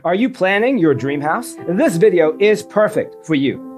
Are you planning your dream house? This video is perfect for you.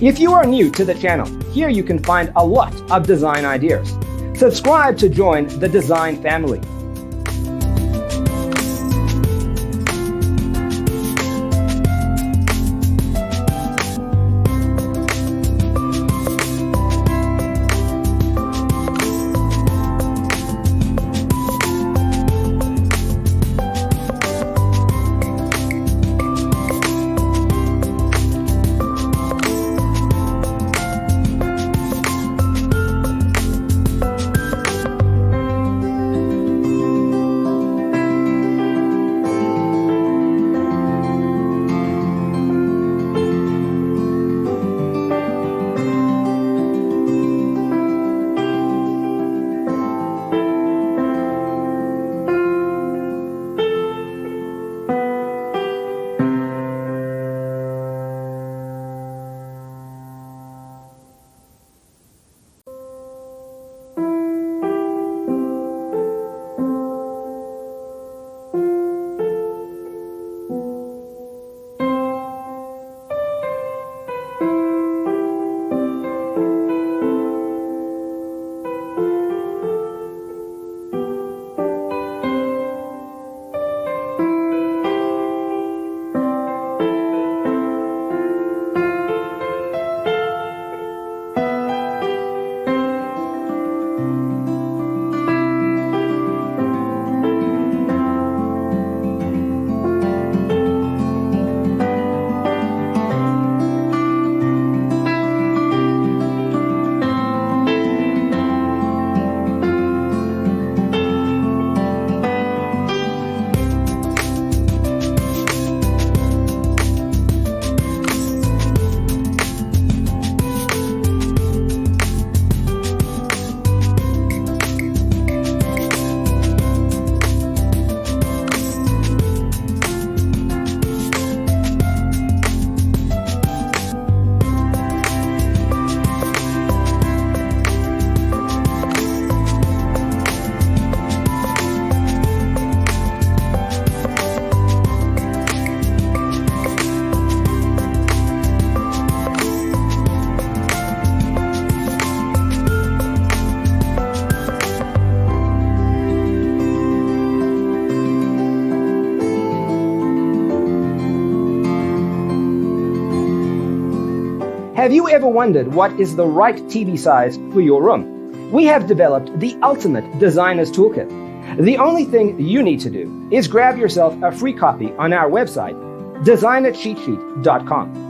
If you are new to the channel, here you can find a lot of design ideas. Subscribe to join the design family. Have you ever wondered what is the right TV size for your room? We have developed the ultimate designer's toolkit. The only thing you need to do is grab yourself a free copy on our website, designercheatsheet.com.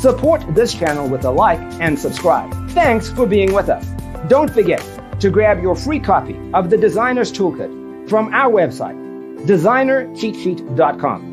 Support this channel with a like and subscribe. Thanks for being with us. Don't forget to grab your free copy of the Designer's Toolkit from our website, designercheatsheet.com.